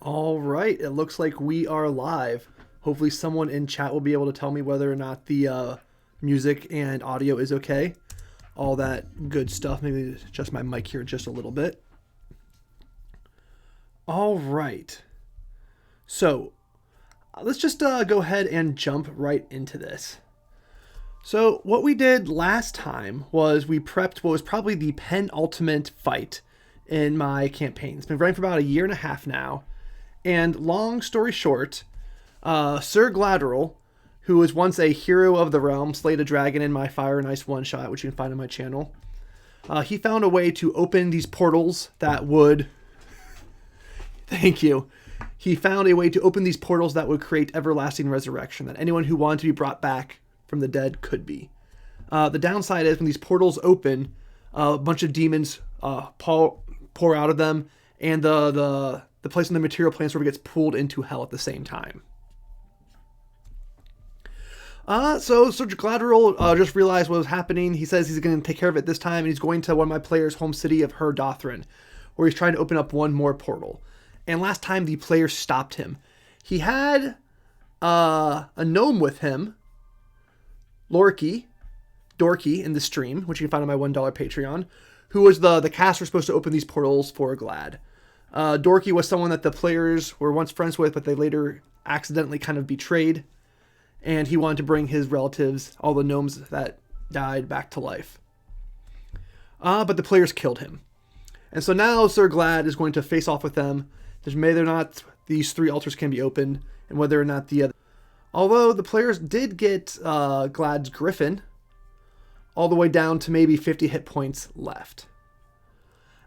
All right, it looks like we are live. Hopefully, someone in chat will be able to tell me whether or not the music and audio is okay. All that good stuff. Maybe adjust my mic here just a little bit. All right. So, let's just go ahead and jump right into this. So, what we did last time was we prepped what was probably the penultimate fight in my campaign. It's been running for about a year and a half now. And long story short, Ser Gladrel, who was once a hero of the realm, slayed a dragon in my Fire and Ice one-shot, which you can find on my channel. He found a way to open these portals that would... Thank you. He found a way to open these portals that would create everlasting resurrection, that anyone who wanted to be brought back from the dead could be. The downside is when these portals open, a bunch of demons pour out of them, and the place in the material plane sort of gets pulled into hell at the same time. So Ser Gladrel just realized what was happening. He says he's going to take care of it this time, and he's going to one of my players' home city of Her Dothrin, where he's trying to open up one more portal. And last time the player stopped him. He had a gnome with him, Dorky in the stream, which you can find on my $1 Patreon, who was the caster supposed to open these portals for Glad. Dorky was someone that the players were once friends with, but they later accidentally kind of betrayed. And he wanted to bring his relatives, all the gnomes that died, back to life. But the players killed him. And so now Ser Glad is going to face off with them. Whether or not these three altars can be opened, and whether or not the other... Although the players did get Glad's Griffin all the way down to maybe 50 hit points left.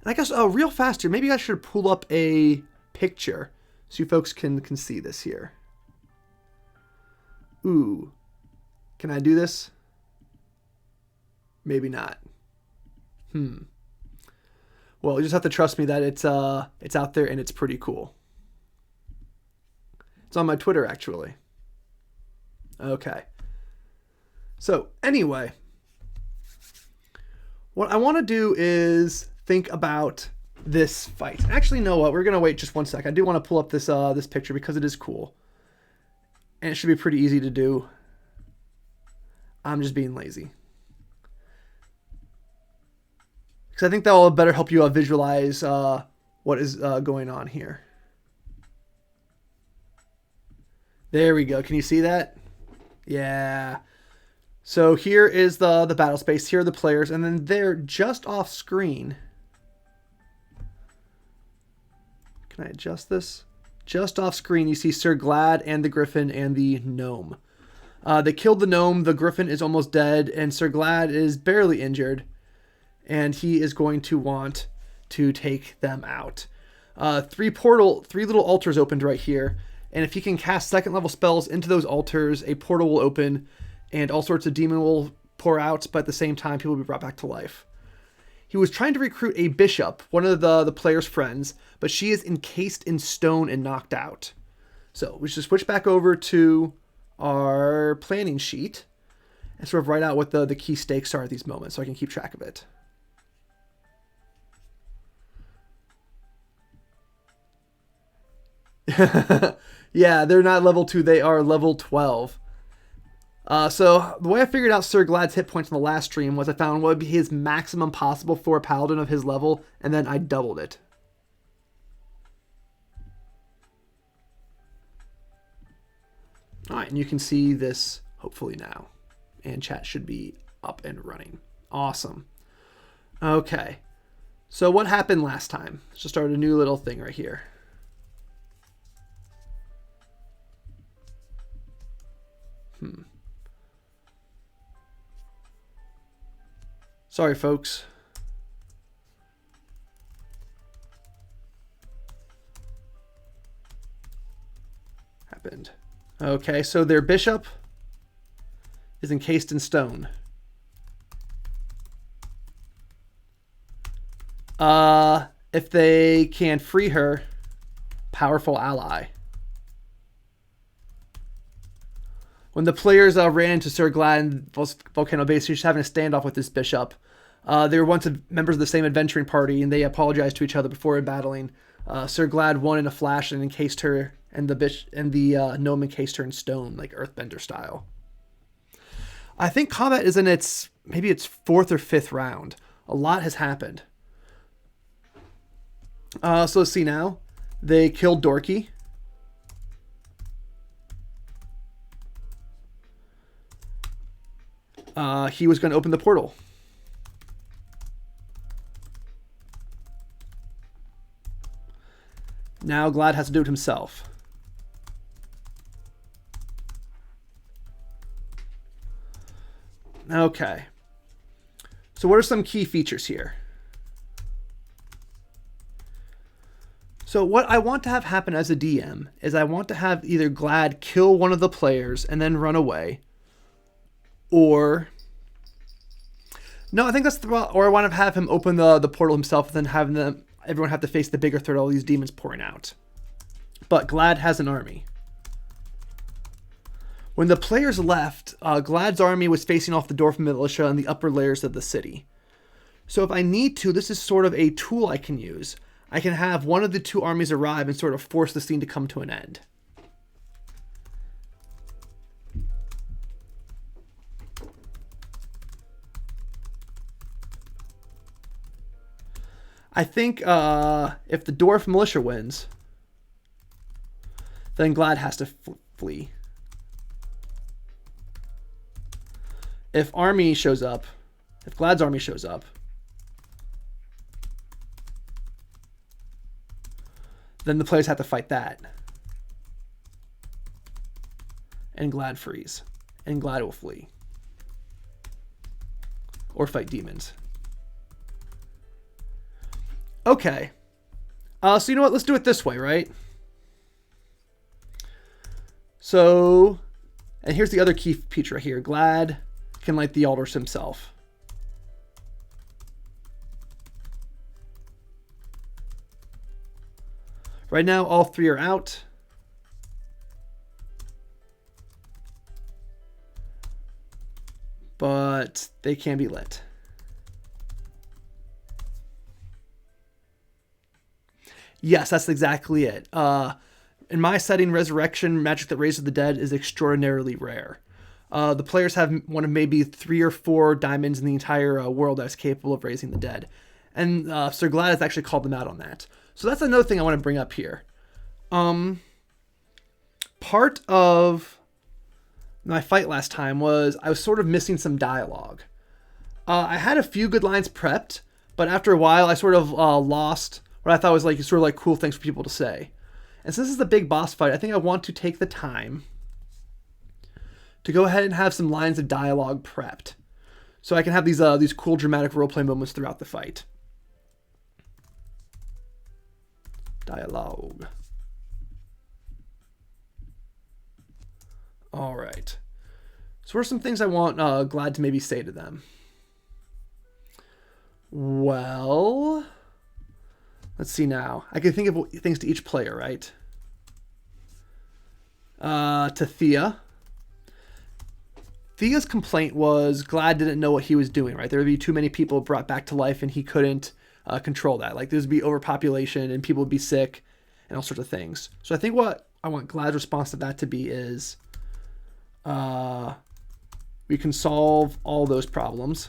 And I guess, real fast here, maybe I should pull up a picture so you folks can see this here. Ooh. Can I do this? Maybe not. Well, you just have to trust me that it's out there and it's pretty cool. It's on my Twitter, actually. Okay. So, anyway, what I want to do is think about this fight. Actually, you know what? We're going to wait just one sec. I do want to pull up this this picture because it is cool. And it should be pretty easy to do. I'm just being lazy. Because I think that will better help you visualize what is going on here. There we go. Can you see that? Yeah. So here is the battle space. Here are the players. And then they're just off screen. Can I adjust this? Just off screen, you see Ser Glad and the Griffin and the gnome. They killed the gnome. The Griffin is almost dead. And Ser Glad is barely injured. And he is going to want to take them out. Three little altars opened right here. And if he can cast second level spells into those altars, a portal will open and all sorts of demon will pour out, but at the same time, people will be brought back to life. He was trying to recruit a bishop, one of the player's friends, but she is encased in stone and knocked out. So we should switch back over to our planning sheet and sort of write out what the key stakes are at these moments so I can keep track of it. Yeah, they're not level 2, they are level 12. So the way I figured out Ser Glad's hit points in the last stream was I found what would be his maximum possible for a paladin of his level, and then I doubled it. Alright, and you can see this hopefully now. And chat should be up and running. Awesome. Okay. So what happened last time? Let's just start a new little thing right here. Sorry, folks. Happened. Okay, so their bishop is encased in stone. If they can free her, powerful ally. When the players ran into Ser Glad in Volcano Base, he was having a standoff with this bishop. They were once members of the same adventuring party, and they apologized to each other before battling. Ser Glad won in a flash and encased her, and the gnome encased her in stone, like Earthbender style. I think combat is in maybe its 4th or 5th round. A lot has happened. So let's see now. They killed Dorky. He was going to open the portal. Now Glad has to do it himself. Okay. So what are some key features here? So what I want to have happen as a DM is I want to have either Glad kill one of the players and then run away. Or... No, I think that's or I want to have him open the portal himself and then have everyone have to face the bigger threat, all these demons pouring out. But Glad has an army. When the players left, Glad's army was facing off the Dwarf militia and the upper layers of the city. So if I need to, this is sort of a tool I can use. I can have one of the two armies arrive and sort of force the scene to come to an end. I think if the Dwarf militia wins, then Glad has to flee. If army shows up, if Glad's army shows up, then the players have to fight that. And Glad frees. And Glad will flee. Or fight demons. Okay. So you know what? Let's do it this way, right? So, and here's the other key feature right here. Glad can light the altars himself. Right now, all 3 are out. But they can be lit. Yes, that's exactly it. In my setting, resurrection, magic that raises the dead, is extraordinarily rare. The players have one of maybe 3 or 4 diamonds in the entire world that is capable of raising the dead. And Ser Glad has actually called them out on that. So that's another thing I want to bring up here. Part of my fight last time was I was sort of missing some dialogue. I had a few good lines prepped, but after a while I sort of lost what I thought was sort of cool things for people to say. And since this is the big boss fight, I think I want to take the time to go ahead and have some lines of dialogue prepped, so I can have these cool dramatic roleplay moments throughout the fight. Dialogue. All right. So what are some things I want Glad to maybe say to them? Well, let's see now. I can think of things to each player, right? To Thea. Thea's complaint was Glad didn't know what he was doing, right? There would be too many people brought back to life and he couldn't control that. Like, there would be overpopulation and people would be sick and all sorts of things. So I think what I want Glad's response to that to be is we can solve all those problems.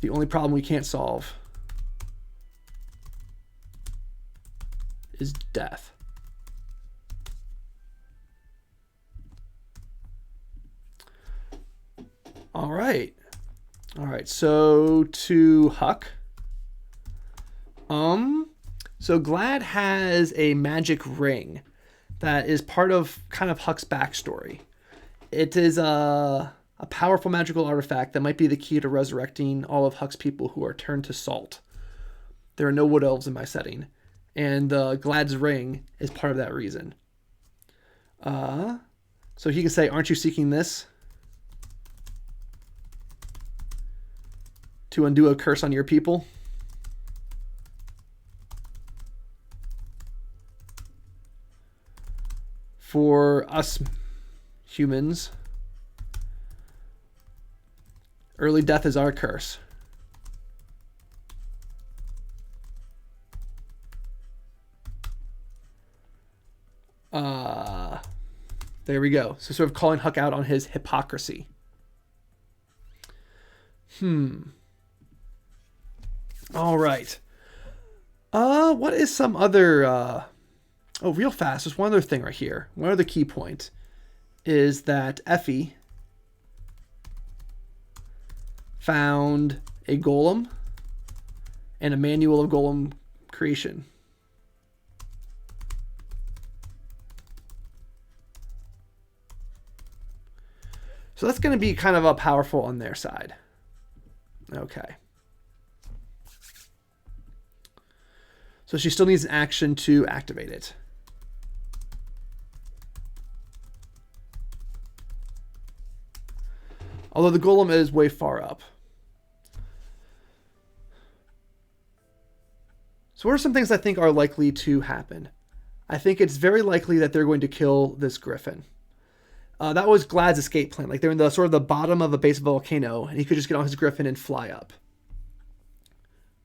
The only problem we can't solve is death. All right. All right. So to Huck. So Glad has a magic ring that is part of kind of Huck's backstory. It is a powerful magical artifact that might be the key to resurrecting all of Huck's people who are turned to salt. There are no wood elves in my setting, and Glad's ring is part of that reason. So he can say, "Aren't you seeking this to undo a curse on your people?" For us humans, Early death is our curse. There we go. So sort of calling Huck out on his hypocrisy. All right. What is some other... oh, real fast. There's one other thing right here. One other key point is that Effie found a golem and a manual of golem creation. So that's going to be kind of a powerful on their side. Okay. So she still needs an action to activate it. Although the golem is way far up. So what are some things I think are likely to happen? I think it's very likely that they're going to kill this griffin. That was Glad's escape plan. Like they're in the sort of the bottom of a base volcano, and he could just get on his griffin and fly up.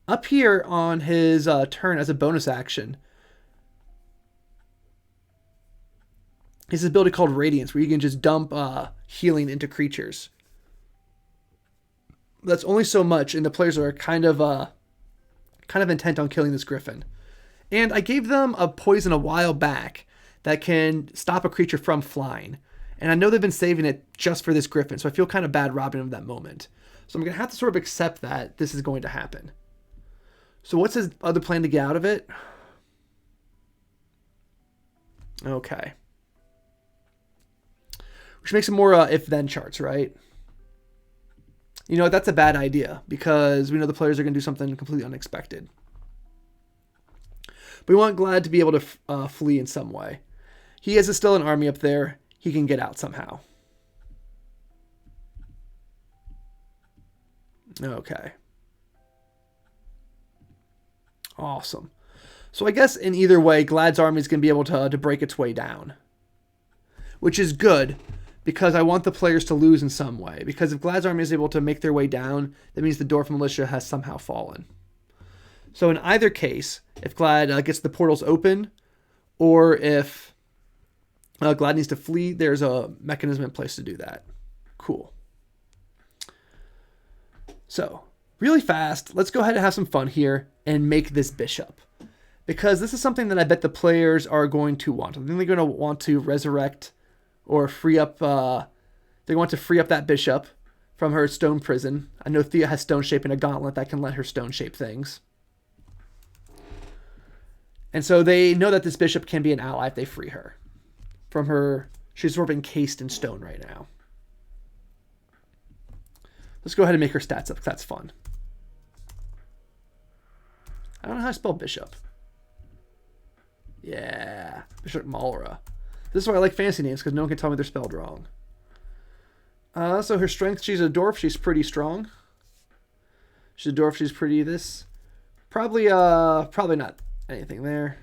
Up here on his turn as a bonus action, is this ability called Radiance, where you can just dump healing into creatures. That's only so much, and the players are kind of intent on killing this griffin. And I gave them a poison a while back that can stop a creature from flying. And I know they've been saving it just for this griffin, so I feel kind of bad robbing them of that moment. So I'm going to have to sort of accept that this is going to happen. So what's his other plan to get out of it? Okay. Which makes it more if-then charts, right? You know, that's a bad idea because we know the players are going to do something completely unexpected. But we want Glad to be able to flee in some way. He has still an army up there. He can get out somehow. Okay. Awesome. So I guess in either way, Glad's army is going to be able to break its way down. Which is good, because I want the players to lose in some way. Because if Glad's army is able to make their way down, that means the Dwarf Militia has somehow fallen. So in either case, if Glad gets the portals open, or if Glad needs to flee, there's a mechanism in place to do that. Cool. So, really fast, let's go ahead and have some fun here and make this bishop. Because this is something that I bet the players are going to want. I think they're going to want to resurrect or free up... they want to free up that bishop from her stone prison. I know Thea has stone shape and a gauntlet that can let her stone shape things. And so they know that this bishop can be an ally if they free her from her. She's sort of encased in stone right now. Let's go ahead and make her stats up, because that's fun. I don't know how to spell bishop. Yeah, Bishop Malra. This is why I like fancy names, because no one can tell me they're spelled wrong. So her strength, she's a dwarf. She's pretty strong. She's a dwarf. She's pretty this. Probably not anything there.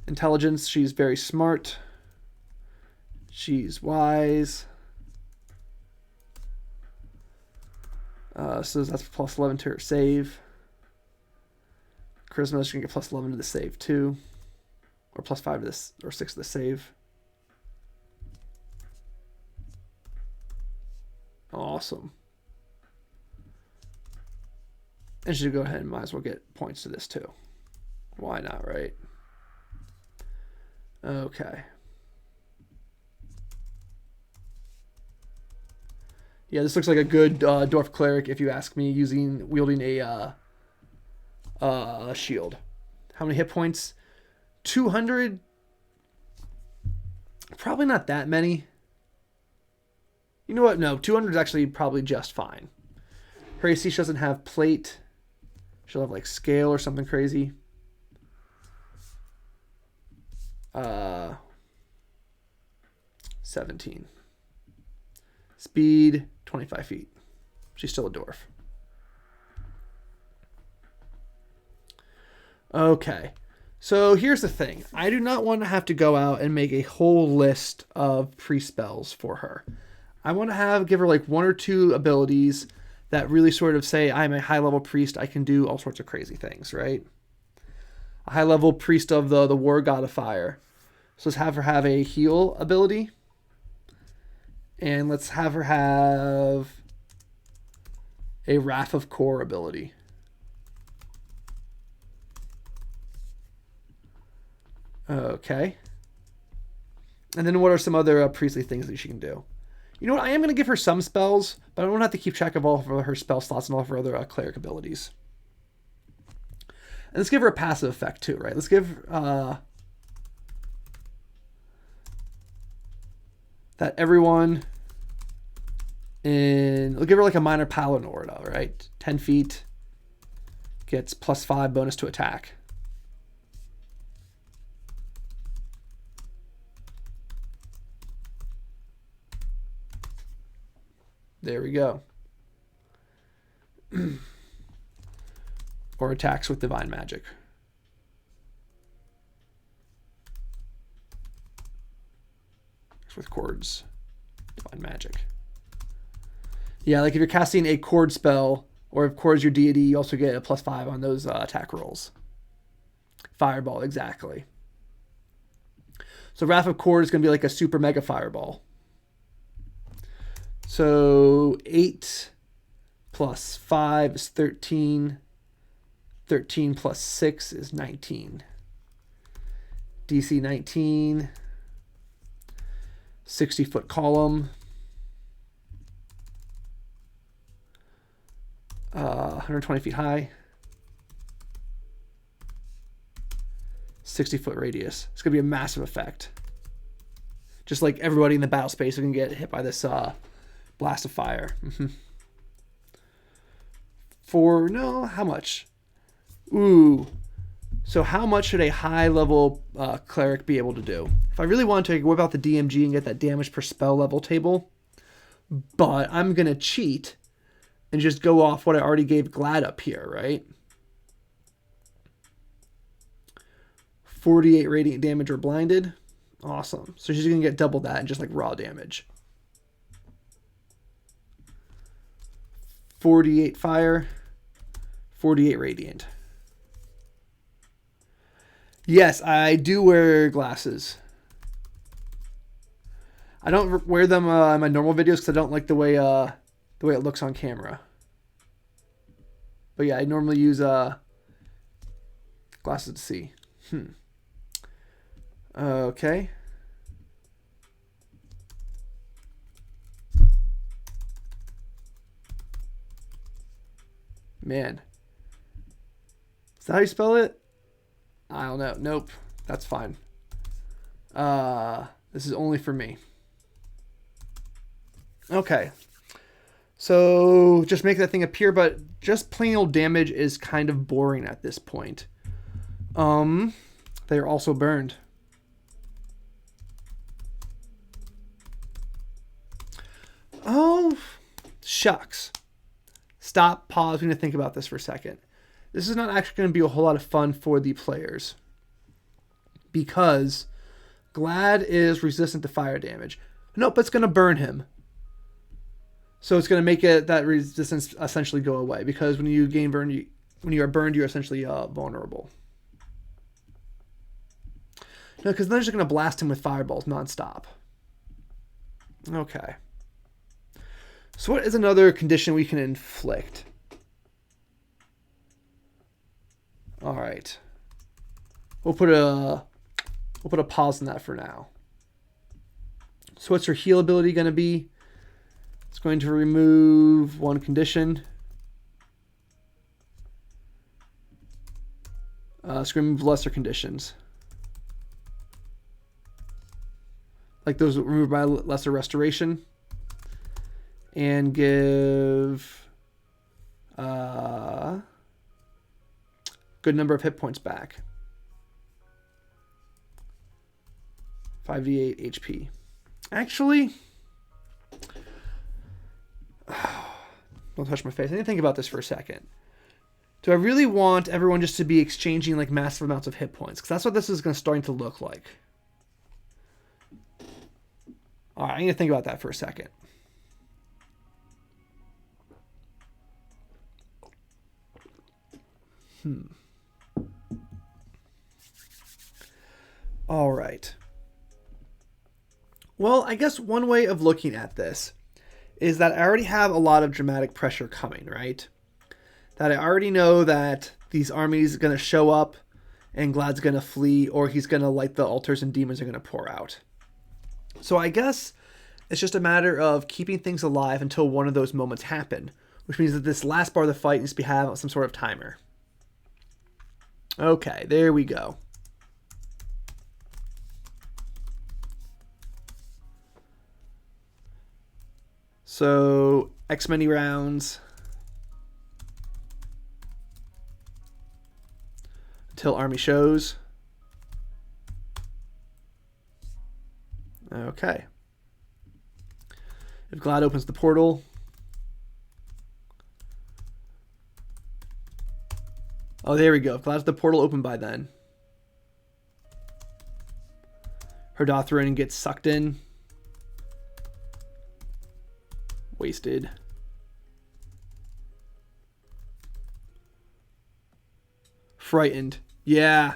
Intelligence, she's very smart. She's wise. So that's plus 11 to her save. Charisma, she can get plus 11 to the save too. Or plus 5 to this, or 6 to the save. Awesome. And she should go ahead and might as well get points to this too. Why not, right? Okay. Yeah, this looks like a good dwarf cleric, if you ask me, wielding a shield. How many hit points? 200? Probably not that many. You know what? No, 200 is actually probably just fine. Her AC, she doesn't have plate. She'll have like scale or something crazy. 17. Speed, 25 feet. She's still a dwarf. Okay. So here's the thing. I do not want to have to go out and make a whole list of pre-spells for her. I want to give her like 1 or 2 abilities that really sort of say, I'm a high level priest. I can do all sorts of crazy things, right? A high level priest of the war god of fire. So let's have her have a heal ability. And let's have her have a Wrath of Kor ability. Okay. And then what are some other priestly things that she can do? You know what? I am going to give her some spells, but I don't have to keep track of all of her spell slots and all of her other cleric abilities. And let's give her a passive effect too, right? Let's give that everyone we'll give her like a minor paladin aura, right? 10 feet gets +5 bonus to attack. There we go. Or attacks with divine magic. With chords. Divine magic. Yeah, like if you're casting a chord spell, or if chord's your deity, you also get a +5 on those attack rolls. Fireball, exactly. So Wrath of Kor is going to be like a super mega fireball. So 8 plus 5 is 13. 13 plus 6 is 19. DC 19. 60-foot column. 120 feet high. 60-foot radius. It's going to be a massive effect. Just like everybody in the battle space who can get hit by this blast of fire. How much? Ooh. So how much should a high-level cleric be able to do? If I really want to whip out the DMG and get that damage per spell level table, but I'm going to cheat and just go off what I already gave Glad up here, right? 48 radiant damage or blinded. Awesome. So she's going to get double that and just like raw damage. 48 fire, 48 radiant. Yes, I do wear glasses. I don't wear them in my normal videos because I don't like the way it looks on camera. But yeah, I normally use glasses to see. Okay. Man. Is that how you spell it? I don't know. Nope. That's fine. This is only for me. Okay. So just make that thing appear, but just plain old damage is kind of boring at this point. They are also burned. Oh, shucks. Stop, pause, we need to think about this for a second. This is not actually going to be a whole lot of fun for the players because Glad is resistant to fire damage. Nope, it's going to burn him. So it's going to make that resistance essentially go away because when you gain burn, when you are burned, you're essentially vulnerable. No, because then they're just going to blast him with fireballs nonstop. Okay. So what is another condition we can inflict? All right. We'll put a pause on that for now. So what's her heal ability going to be? It's going to remove one condition. It's going to remove lesser conditions. Like those removed by lesser restoration. And give good number of hit points back. 5d8 HP. Actually, don't touch my face. I need to think about this for a second. Do I really want everyone just to be exchanging like massive amounts of hit points? Because that's what this is starting to look like. All right, I need to think about that for a second. All right. Well, I guess one way of looking at this is that I already have a lot of dramatic pressure coming, right? That I already know that these armies are going to show up and Glad's going to flee, or he's going to light the altars and demons are going to pour out. So I guess it's just a matter of keeping things alive until one of those moments happen, which means that this last bar of the fight needs to have some sort of timer. Okay, there we go. So X many rounds until army shows. Okay. If Glad opens the portal, oh, there we go. If Glad's the portal open by then, her Dothrin gets sucked in. Wasted. Frightened. Yeah.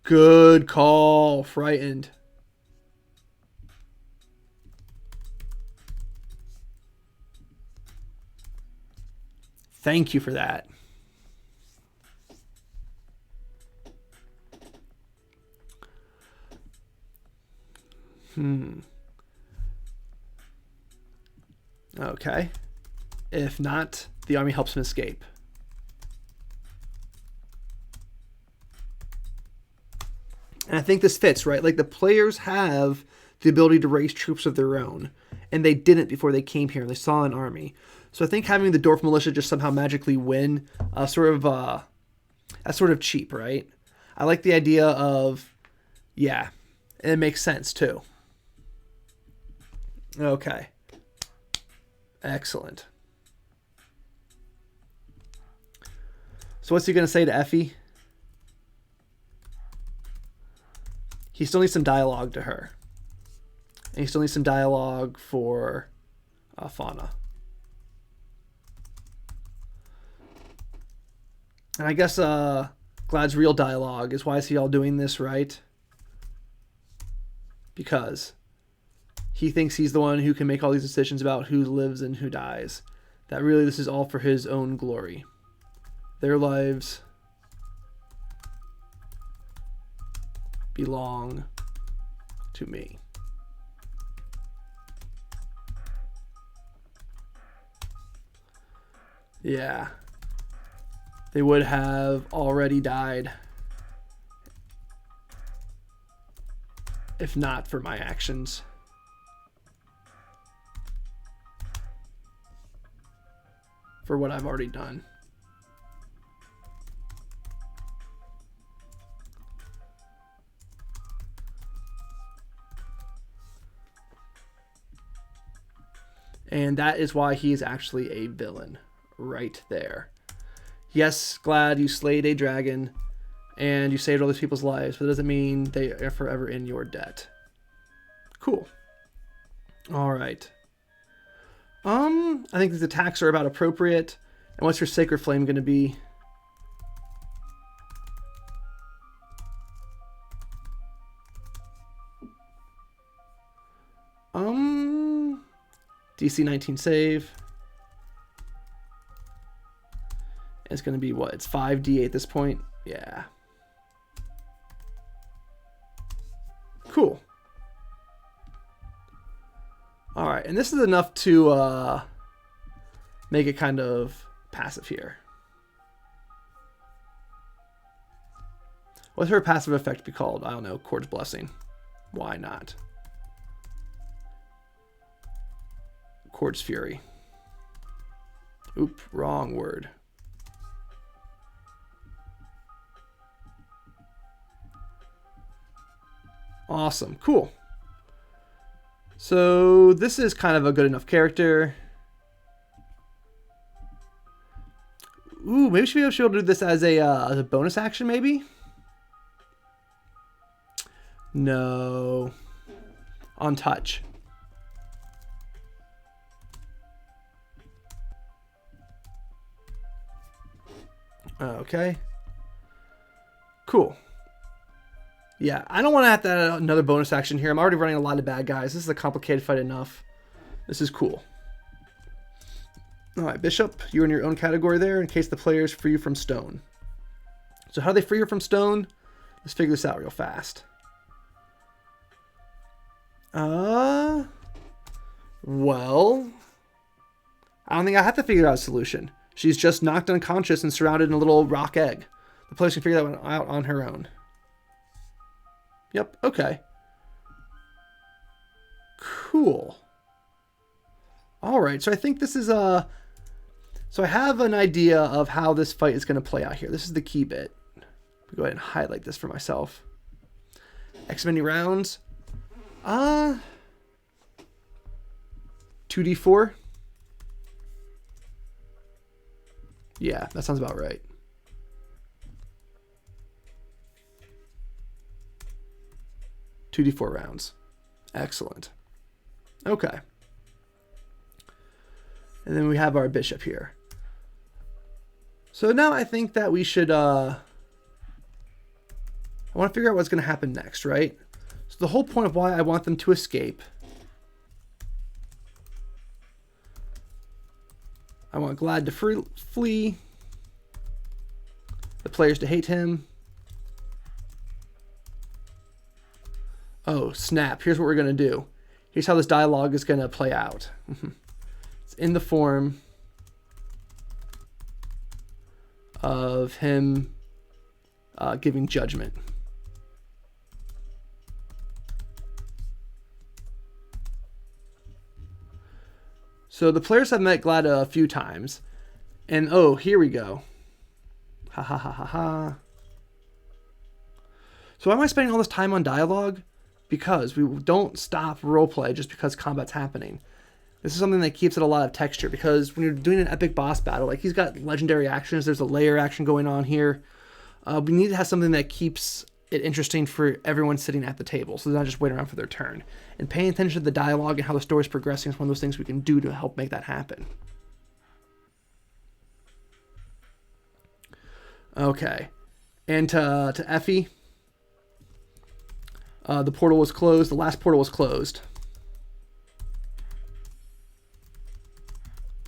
Good call. Frightened. Thank you for that. Okay. If not, the army helps him escape. And I think this fits, right? Like, the players have the ability to raise troops of their own, and they didn't before they came here. They saw an army. So I think having the Dwarf Militia just somehow magically win, that's sort of cheap, right? I like the idea of, yeah, it makes sense too. Okay. Excellent. So what's he going to say to Effie? He still needs some dialogue to her. And he still needs some dialogue for Fauna. And I guess Glad's real dialogue is, why is he all doing this, right? Because he thinks he's the one who can make all these decisions about who lives and who dies. That really this is all for his own glory. Their lives belong to me. Yeah. They would have already died if not for my actions. For what I've already done. And that is why he is actually a villain right there. Yes, Glad, you slayed a dragon and you saved all these people's lives, but it doesn't mean they are forever in your debt. Cool. All right. I think these attacks are about appropriate. And what's your Sacred Flame going to be? DC 19 save. It's going to be what? It's 5d8 at this point? Yeah. Cool. All right, and this is enough to make it kind of passive here. What's her passive effect be called? I don't know. Chord's Blessing. Why not? Chord's Fury. Oop, wrong word. Awesome, cool. So this is kind of a good enough character. Ooh, maybe she should be able to do this as a bonus action, maybe? No. On touch. Okay. Cool. Yeah, I don't want to have to add another bonus action here. I'm already running a lot of bad guys. This is a complicated fight enough. This is cool. All right, Bishop, you're in your own category there in case the players free you from stone. So how do they free you from stone? Let's figure this out real fast. Well, I don't think I have to figure out a solution. She's just knocked unconscious and surrounded in a little rock egg. The players can figure that one out on her own. Yep, okay. Cool. All right, so I think this is a... So I have an idea of how this fight is going to play out here. This is the key bit. Go ahead and highlight this for myself. X many rounds. 2d4. Yeah, that sounds about right. Two d4 rounds. Excellent. Okay. And then we have our bishop here. So now I think that we should, I want to figure out what's going to happen next, right? So the whole point of why I want them to escape, I want Glad to flee, the players to hate him. Oh, snap. Here's what we're going to do. Here's how this dialogue is going to play out. It's in the form of him giving judgment. So the players have met Glad a few times. And oh, here we go. Ha ha ha ha ha. So why am I spending all this time on dialogue? Because we don't stop roleplay just because combat's happening. This is something that keeps it a lot of texture, because when you're doing an epic boss battle, like he's got legendary actions, there's a layer action going on here. We need to have something that keeps it interesting for everyone sitting at the table, so they're not just waiting around for their turn. And paying attention to the dialogue and how the story's progressing is one of those things we can do to help make that happen. Okay. And to Effie, the portal was closed. The last portal was closed.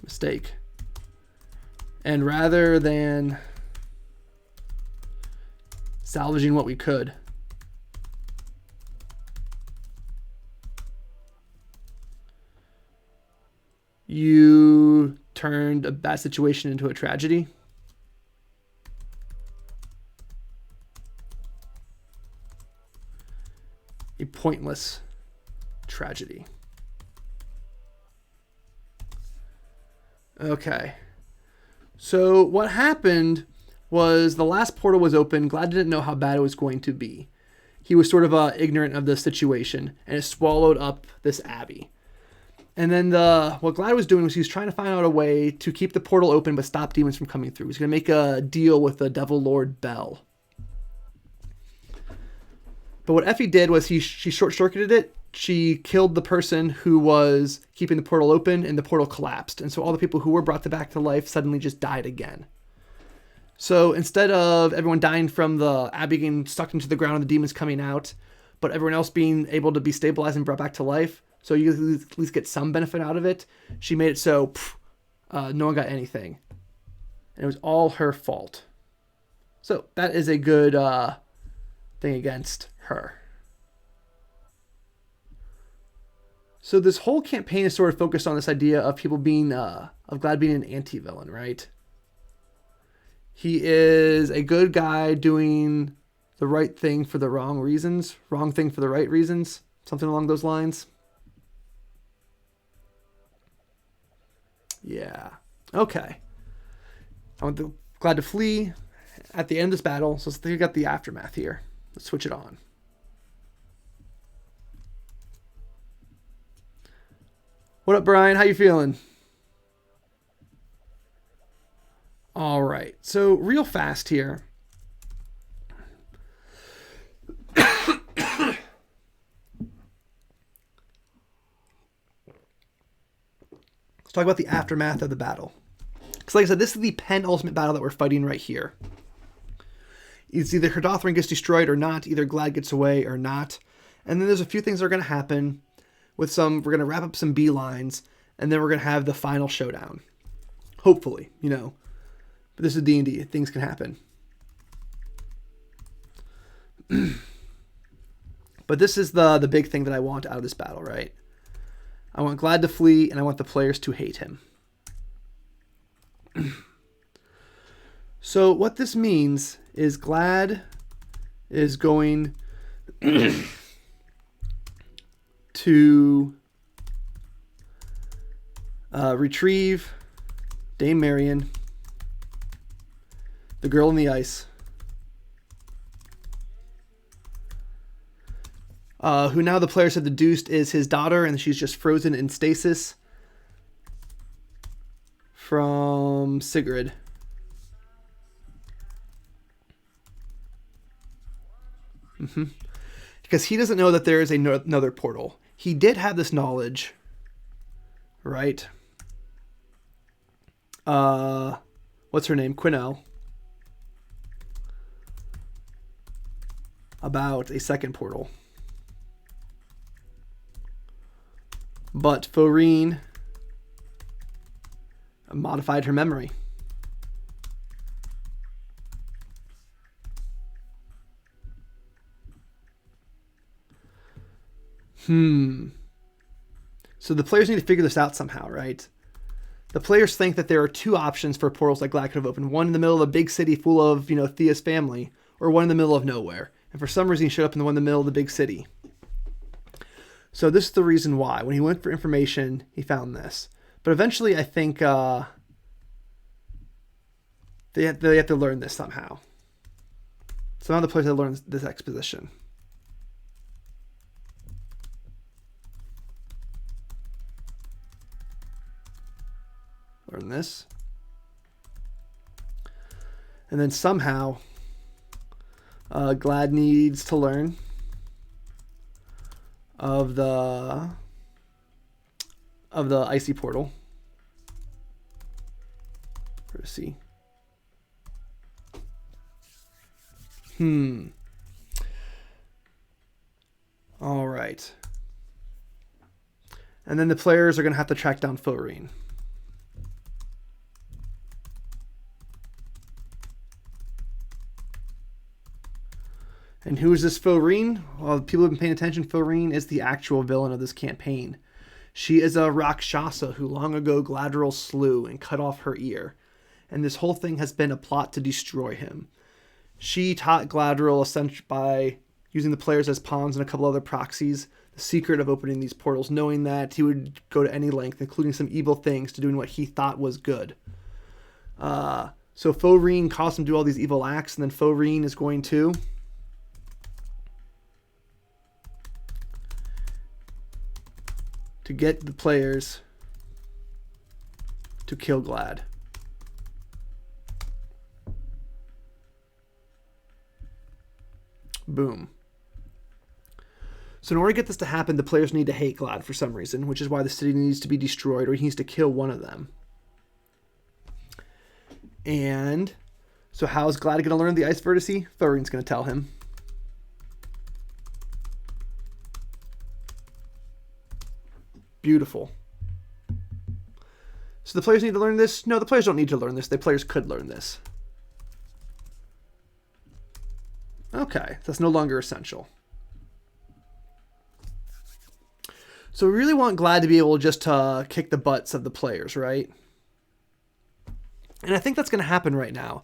Mistake. And rather than salvaging what we could, you turned a bad situation into a tragedy. A pointless tragedy. Okay. So what happened was the last portal was open. Glad didn't know how bad it was going to be. He was sort of ignorant of the situation, and it swallowed up this abbey. And then what Glad was doing was he was trying to find out a way to keep the portal open but stop demons from coming through. He's going to make a deal with the Devil Lord Bell. But what Effie did was she short-circuited it. She killed the person who was keeping the portal open, and the portal collapsed. And so all the people who were brought back to life suddenly just died again. So instead of everyone dying from the abbey getting sucked into the ground and the demons coming out, but everyone else being able to be stabilized and brought back to life, so you at least get some benefit out of it, she made it so no one got anything. And it was all her fault. So that is a good thing against her. So this whole campaign is sort of focused on this idea of people being, of Glad being an anti-villain, right? He is a good guy doing the right thing for the wrong reasons, wrong thing for the right reasons, something along those lines. Yeah. Okay. I want the Glad to flee at the end of this battle. So let's think we got the aftermath here. Let's switch it on. What up, Brian? How you feeling? All right. So real fast here. Let's talk about the aftermath of the battle. Because like I said, this is the penultimate battle that we're fighting right here. It's either Hrothgar gets destroyed or not. Either Glad gets away or not. And then there's a few things that are going to happen. We're going to wrap up some B-lines. And then we're going to have the final showdown. Hopefully, you know. But this is D&D. Things can happen. But this is the big thing that I want out of this battle, right? I want Glad to flee, and I want the players to hate him. So what this means is Glad is going to retrieve Dame Marion, the girl in the ice, who now the players have deduced is his daughter, and she's just frozen in stasis from Sigrid. Because he doesn't know that there is another portal. He did have this knowledge, right? What's her name? Quinnell. About a second portal. But Faurine modified her memory. So the players need to figure this out somehow, right? The players think that there are two options for portals that Glad could have opened. One in the middle of a big city full of, you know, Thea's family, or one in the middle of nowhere. And for some reason he showed up in the one in the middle of the big city. So this is the reason why. When he went for information, he found this. But eventually I think they have to learn this somehow. Somehow the players have to learn this exposition. Learn this. And then somehow Glad needs to learn of the icy portal. Let's see. All right. And then the players are going to have to track down Faurine. And who is this Faurine? Well, people have been paying attention. Faurine is the actual villain of this campaign. She is a Rakshasa who long ago Gladrel slew and cut off her ear. And this whole thing has been a plot to destroy him. She taught Gladrel, essentially by using the players as pawns and a couple other proxies, the secret of opening these portals, knowing that he would go to any length, including some evil things, to doing what he thought was good. So Faurine caused him to do all these evil acts, and then Faurine is going to get the players to kill Glad. Boom. So in order to get this to happen, the players need to hate Glad for some reason, which is why the city needs to be destroyed, or he needs to kill one of them. And so how is Glad going to learn the ice vertice? Faurine's going to tell him. Beautiful. So the players need to learn this? No, the players don't need to learn this. The players could learn this. Okay, that's no longer essential. So we really want Glad to be able just to kick the butts of the players, right? And I think that's going to happen right now.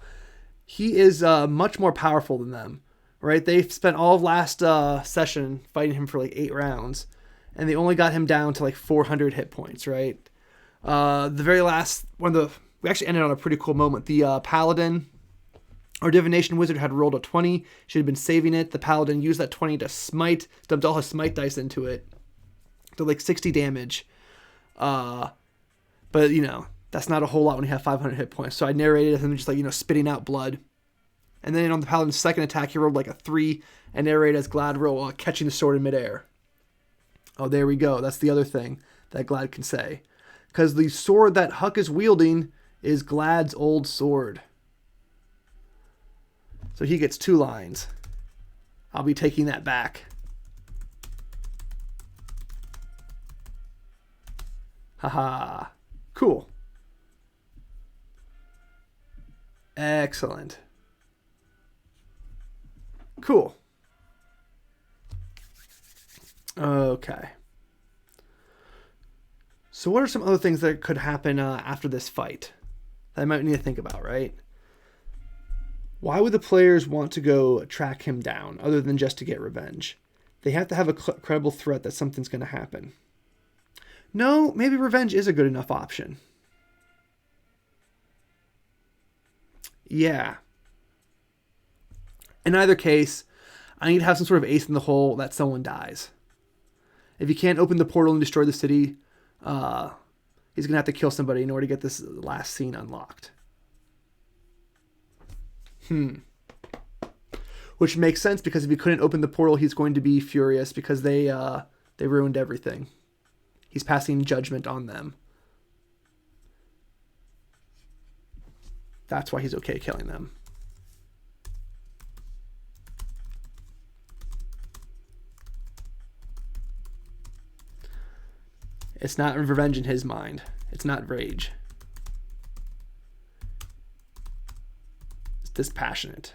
He is much more powerful than them, right? They've spent all of last session fighting him for like 8 rounds. And they only got him down to like 400 hit points, right? The very last one, we actually ended on a pretty cool moment. The paladin, our divination wizard, had rolled a 20. She had been saving it. The paladin used that 20 to smite, dumped all his smite dice into it. So like 60 damage. But, you know, that's not a whole lot when you have 500 hit points. So I narrated him just like, you know, spitting out blood. And then on the paladin's second attack, he rolled like a 3 and narrated as Gladrel catching the sword in midair. Oh, there we go. That's the other thing that Glad can say. Because the sword that Huck is wielding is Glad's old sword. So he gets 2 lines. I'll be taking that back. Haha. Cool. Excellent. Cool. Okay. So what are some other things that could happen after this fight that I might need to think about, right? Why would the players want to go track him down other than just to get revenge? They have to have a credible threat that something's going to happen. No, maybe revenge is a good enough option. Yeah. In either case, I need to have some sort of ace in the hole that someone dies. If you can't open the portal and destroy the city, he's going to have to kill somebody in order to get this last scene unlocked. Which makes sense, because if he couldn't open the portal, he's going to be furious because they ruined everything. He's passing judgment on them. That's why he's okay killing them. It's not revenge in his mind. It's not rage. It's dispassionate.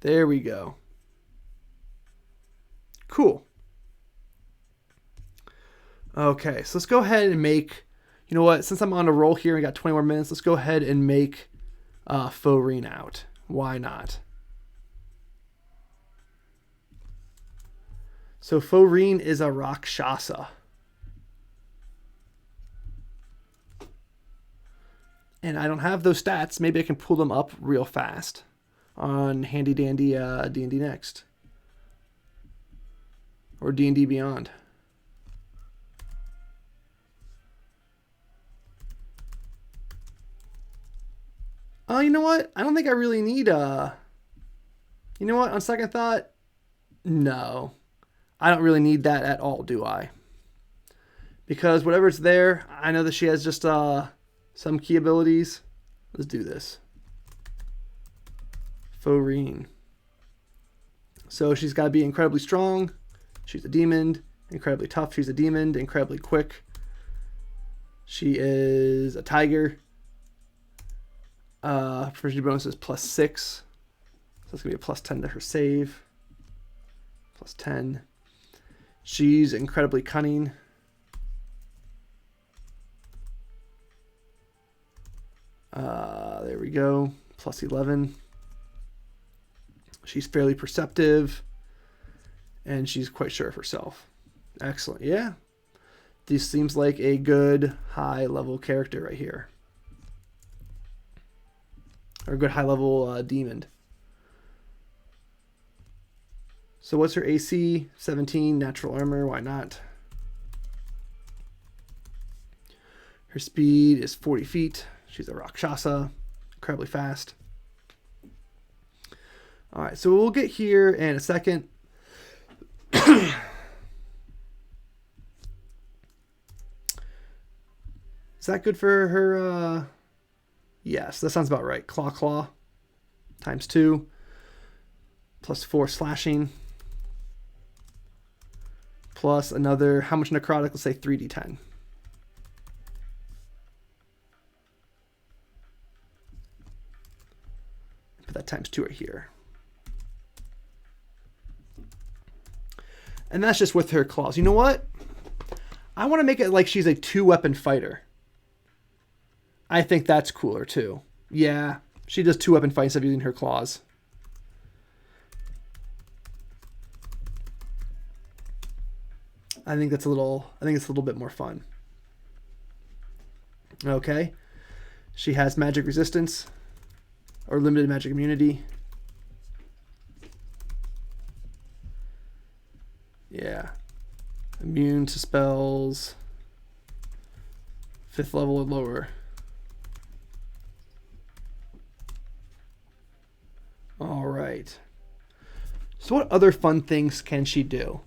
There we go. Cool. Okay, so let's go ahead and make, you know what, since I'm on a roll here, we got 20 more minutes, let's go ahead and make Faurine out. Why not? So Faurine is a Rakshasa. And I don't have those stats. Maybe I can pull them up real fast on handy dandy D&D Next. Or D&D Beyond. Oh, you know what? I don't think I really need you know what? On second thought, no. I don't really need that at all, do I? Because whatever's there, I know that she has just some key abilities. Let's do this. Faurine. So she's got to be incredibly strong. She's a demon. Incredibly tough. She's a demon. Incredibly quick. She is a tiger. Proficiency bonus is +6. So it's going to be a +10 to her save. +10. She's incredibly cunning. There we go. +11. She's fairly perceptive. And she's quite sure of herself. Excellent. Yeah. This seems like a good high-level character right here. Or a good high-level demon. So what's her AC? 17, natural armor. Why not? Her speed is 40 feet. She's a Rakshasa. Incredibly fast. All right, so we'll get here in a second. Is that good for her? Yes, that sounds about right. Claw times 2 +4 slashing plus another, how much necrotic? Let's say 3d10. Put that times 2 right here. And that's just with her claws. You know what? I want to make it like she's a 2-weapon fighter. I think that's cooler too. Yeah, she does 2-weapon fights instead of using her claws. I think it's a little bit more fun. Okay. She has magic resistance or limited magic immunity. Yeah. Immune to spells 5th level or lower. All right. So what other fun things can she do?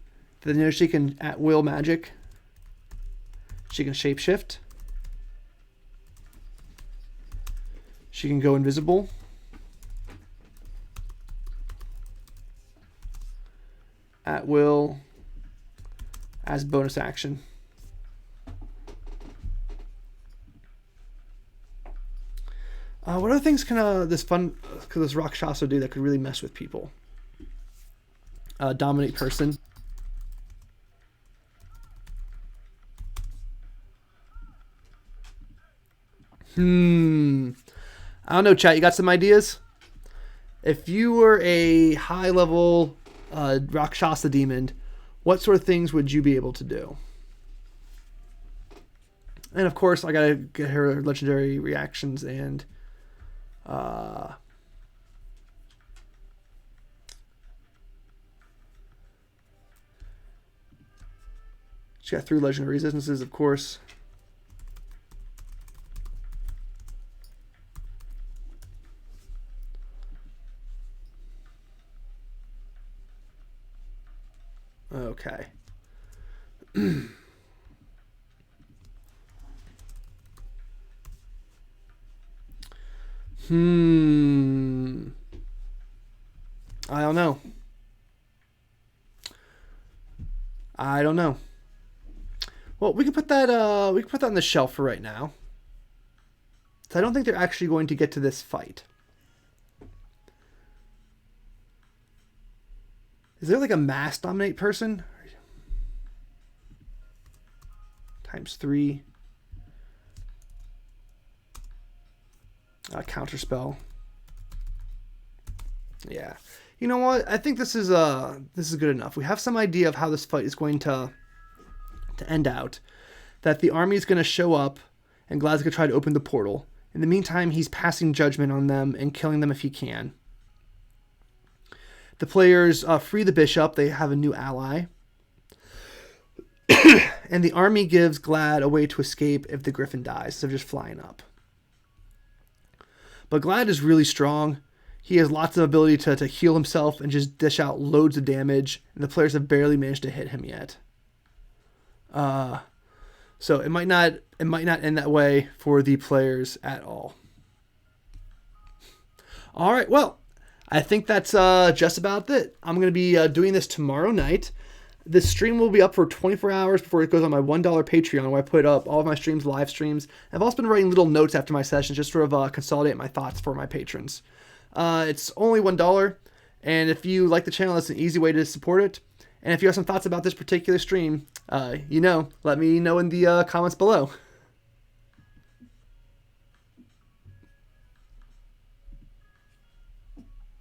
You know, she can at will magic. She can shapeshift. She can go invisible. At will as bonus action. What other things can this Rakshasa do that could really mess with people? Dominate person. I don't know, chat. You got some ideas? If you were a high-level Rakshasa demon, what sort of things would you be able to do? And of course, I gotta get her legendary reactions and she got 3 legendary resistances, of course. Okay. I don't know. Well, we can put that on the shelf for right now. So I don't think they're actually going to get to this fight. Is there like a mass dominate person? ×3. Counter spell. Yeah. You know what? I think this is good enough. We have some idea of how this fight is going to end out. That the army is going to show up and Glad's going to try to open the portal. In the meantime, he's passing judgment on them and killing them if he can. The players free the bishop. They have a new ally. And the army gives Glad a way to escape if the griffin dies, instead of just flying up. But Glad is really strong. He has lots of ability to heal himself and just dish out loads of damage. And the players have barely managed to hit him yet. So it might not end that way for the players at all. All right, well, I think that's just about it. I'm going to be doing this tomorrow night. This stream will be up for 24 hours before it goes on my $1 Patreon, where I put up all of my streams, live streams. I've also been writing little notes after my sessions, just sort of consolidate my thoughts for my patrons. It's only $1, and if you like the channel, that's an easy way to support it. And if you have some thoughts about this particular stream, let me know in the comments below.